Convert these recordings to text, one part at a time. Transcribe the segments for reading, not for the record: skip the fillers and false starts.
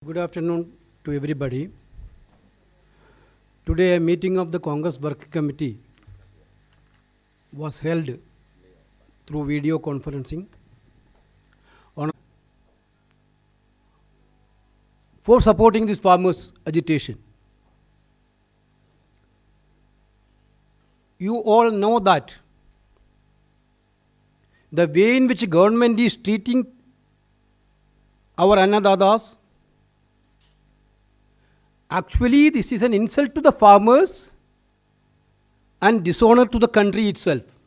Good afternoon to everybody. Today, a meeting of the Congress Working Committee was held through video conferencing on for supporting this farmers' agitation. You all know that the way in which government is treating our Annadadas, actually, this is an insult to the farmers and dishonor to the country itself.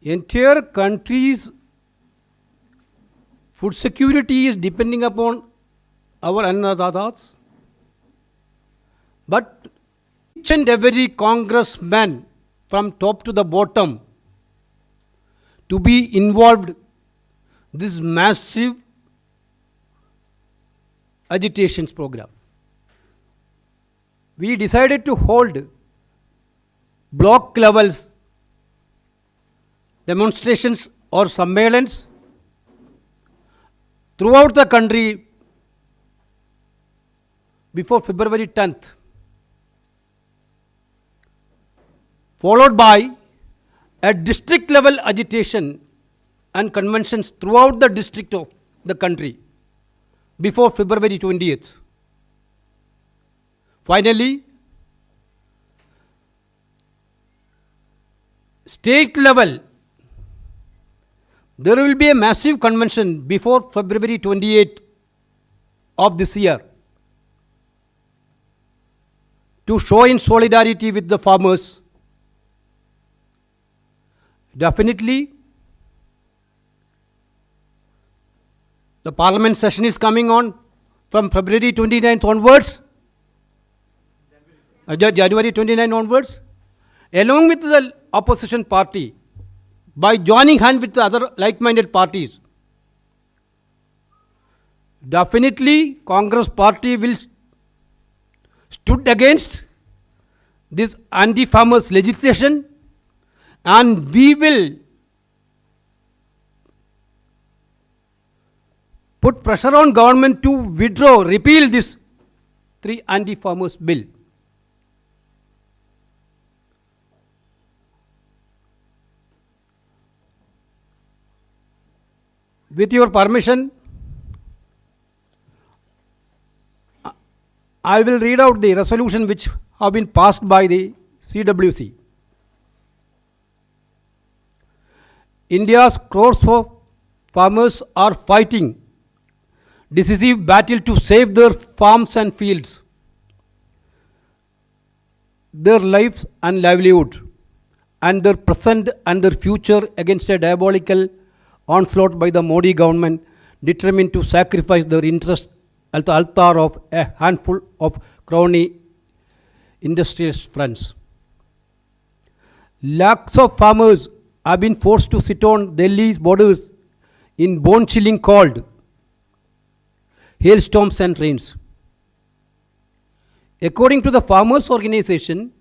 Entire country's food security is depending upon our Annadadas. But each and every congressman from top to the bottom to be involved this massive agitations program. We decided to hold block levels demonstrations or sammelans throughout the country before February 10th, followed by a district level agitation and conventions throughout the district of the country before February 20th. Finally, state level, there will be a massive convention before February 28th of this year to show in solidarity with the farmers. Definitely, the parliament session is coming on from February 29th onwards, January 29 onwards, along with the opposition party, by joining hands with the other like-minded parties. Definitely, Congress party will stood against this anti-farmers legislation, and we will put pressure on government to repeal this 3 anti-farmers bill. With your permission, I will read out the resolution which have been passed by the CWC. India's crores of farmers are fighting decisive battle to save their farms and fields, their lives and livelihood, and their present and their future against a diabolical onslaught by the Modi government determined to sacrifice their interests at the altar of a handful of crony industrialist friends. Lakhs of farmers have been forced to sit on Delhi's borders in bone-chilling cold, hailstorms and rains. According to the farmers' organization,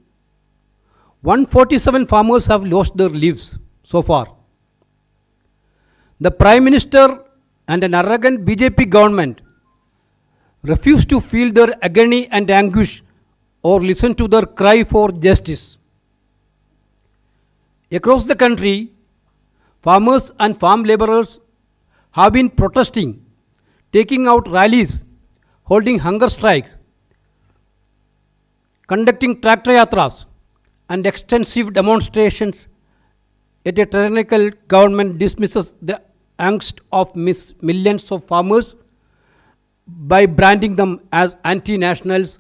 147 farmers have lost their lives so far. The Prime Minister and an arrogant BJP government refuse to feel their agony and anguish or listen to their cry for justice. Across the country, farmers and farm laborers have been protesting, taking out rallies, holding hunger strikes, conducting tractor yatras, and extensive demonstrations. Yet a tyrannical government dismisses the angst of millions of farmers by branding them as anti-nationals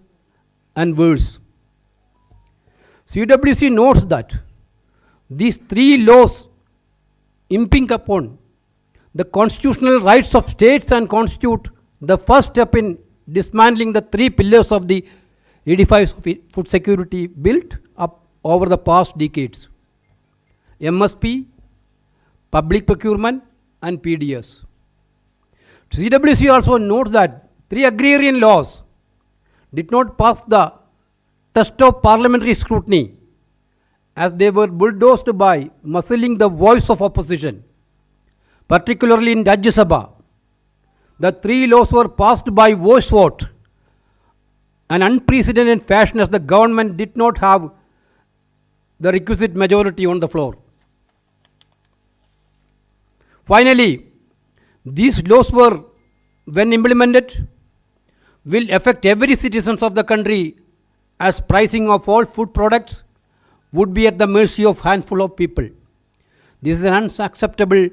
and worse. CWC notes that these 3 laws imping upon the constitutional rights of states and constitute the first step in dismantling the 3 pillars of the edifice of food security built up over the past decades: MSP, public procurement, and PDS. CWC also notes that 3 agrarian laws did not pass the test of parliamentary scrutiny as they were bulldozed by muzzling the voice of opposition, particularly in Rajya Sabha. The three laws were passed by voice vote, an unprecedented fashion as the government did not have the requisite majority on the floor. Finally, these laws were, when implemented, will affect every citizen of the country, as pricing of all food products would be at the mercy of handful of people. This is unacceptable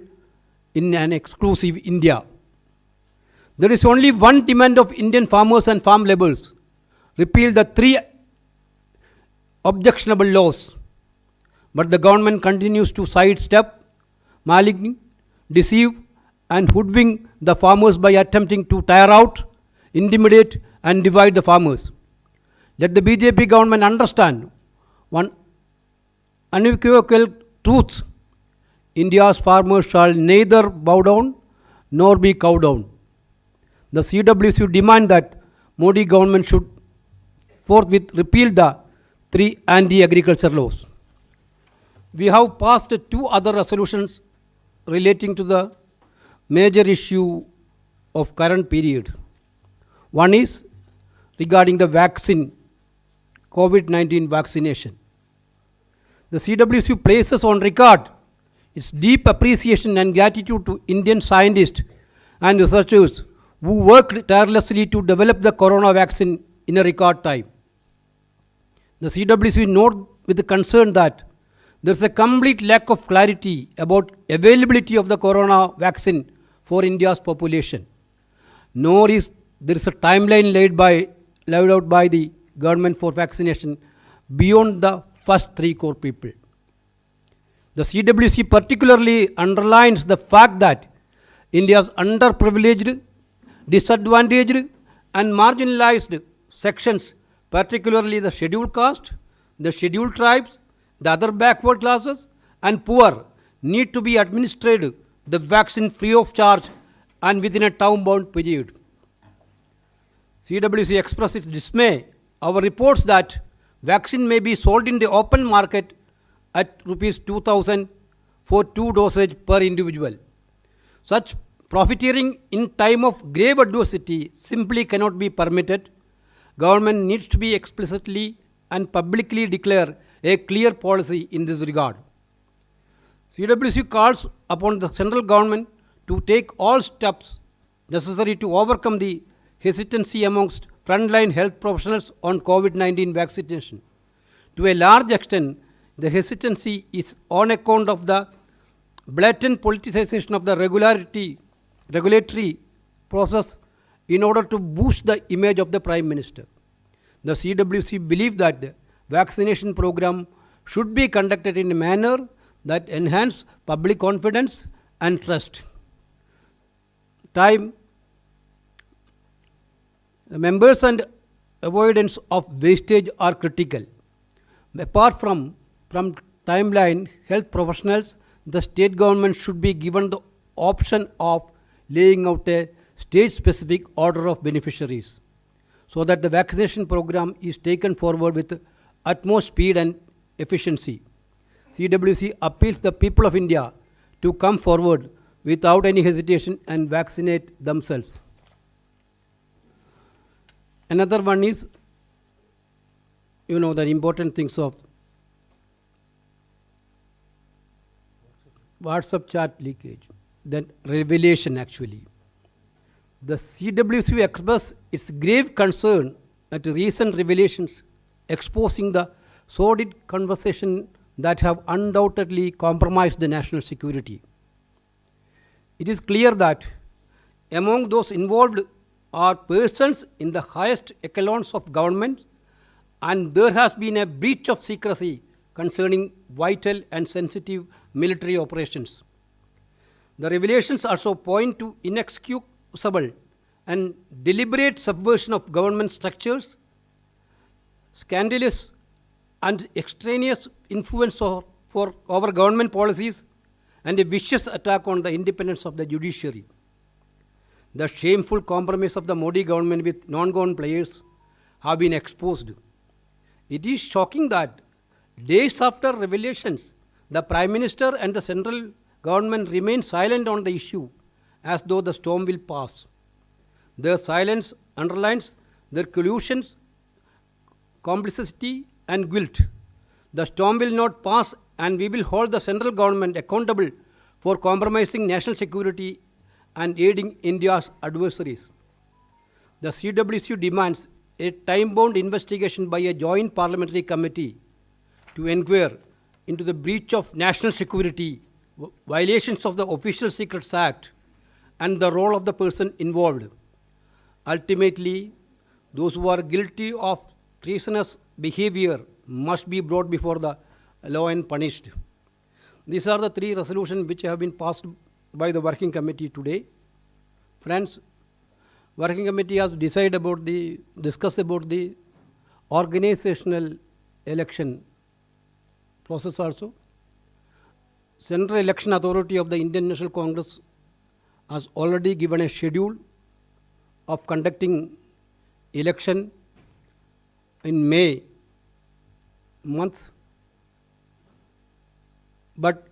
in an exclusive India. There is only one demand of Indian farmers and farm laborers: repeal the three objectionable laws. But the government continues to sidestep, malign, deceive, and hoodwink the farmers by attempting to tire out, intimidate, and divide the farmers. Let the BJP government understand one unequivocal truth: India's farmers shall neither bow down nor be cowed down. The CWC demand that Modi government should forthwith repeal the three anti-agriculture laws. We have passed two other resolutions relating to the major issue of current period. One is regarding the vaccine, COVID-19 vaccination. The CWC places on record its deep appreciation and gratitude to Indian scientists and researchers who worked tirelessly to develop the corona vaccine in a record time. The CWC note with concern that there is a complete lack of clarity about availability of the corona vaccine for India's population. Nor is there is a timeline laid out by the government for vaccination beyond the first 3 crore people. The CWC particularly underlines the fact that India's underprivileged, disadvantaged, and marginalized sections, particularly the scheduled caste, the scheduled tribes, the other backward classes, and poor, need to be administered the vaccine free of charge and within a time-bound period. CWC expressed its dismay over reports that vaccine may be sold in the open market at rupees 2,000 for 2 dosage per individual. Such profiteering in time of grave adversity simply cannot be permitted. Government needs to be explicitly and publicly declare a clear policy in this regard. CWC calls upon the central government to take all steps necessary to overcome the hesitancy amongst frontline health professionals on COVID-19 vaccination. To a large extent, the hesitancy is on account of the blatant politicization of the regulatory process in order to boost the image of the Prime Minister. The CWC believes that the vaccination program should be conducted in a manner that enhance public confidence and trust. Time, members and avoidance of wastage are critical. Apart from timeline, health professionals, the state government should be given the option of laying out a state-specific order of beneficiaries so that the vaccination program is taken forward with utmost speed and efficiency. CWC appeals the people of India to come forward without any hesitation and vaccinate themselves. Another one is, the important things of WhatsApp chat leakage, then revelation actually. The CWC expressed its grave concern at recent revelations exposing the sordid conversation that have undoubtedly compromised the national security. It is clear that among those involved are persons in the highest echelons of government, and there has been a breach of secrecy concerning vital and sensitive military operations. The revelations also point to inexcusable and deliberate subversion of government structures, scandalous and extraneous influence over government policies, and a vicious attack on the independence of the judiciary. The shameful compromise of the Modi government with non-government players have been exposed. It is shocking that days after revelations, the Prime Minister and the central government remain silent on the issue as though the storm will pass. Their silence underlines their collusions, complicity, and guilt. The storm will not pass, and we will hold the central government accountable for compromising national security and aiding India's adversaries. The CWC demands a time bound investigation by a joint parliamentary committee to inquire into the breach of national security, violations of the Official Secrets Act, and the role of the person involved. Ultimately, those who are guilty of treasonous behavior must be brought before the law and punished. These are the three resolutions which have been passed by the working committee today. Friends, working committee has discussed about the organizational election process also. Central Election Authority of the Indian National Congress has already given a schedule of conducting election in May month, but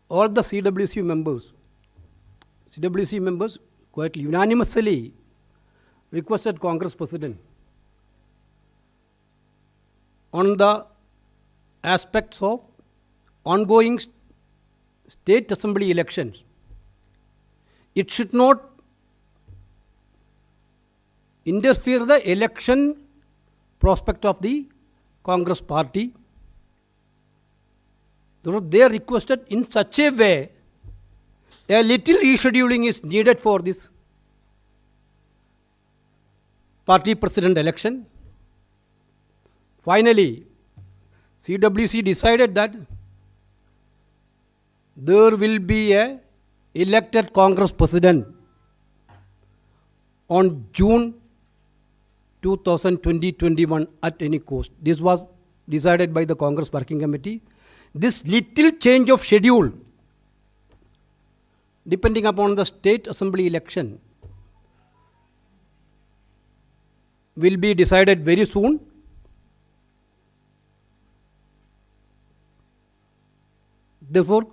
all the CWC members quite unanimously requested Congress President on the aspects of ongoing state assembly elections. It should not interfere the election prospect of the Congress party. They requested in such a way a little rescheduling is needed for this party president election. Finally, CWC decided that there will be a elected Congress president on June 2020-21 at any cost. This was decided by the Congress Working Committee. This little change of schedule, depending upon the state assembly election, will be decided very soon. Therefore,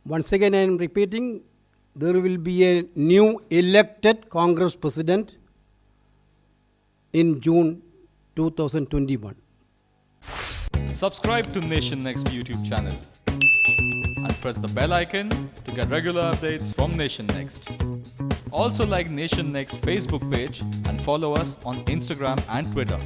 once again I am repeating, there will be a new elected Congress President in June 2021. Subscribe to Nation Next YouTube channel and press the bell icon to get regular updates from Nation Next. Also like Nation Next Facebook page and follow us on Instagram and Twitter.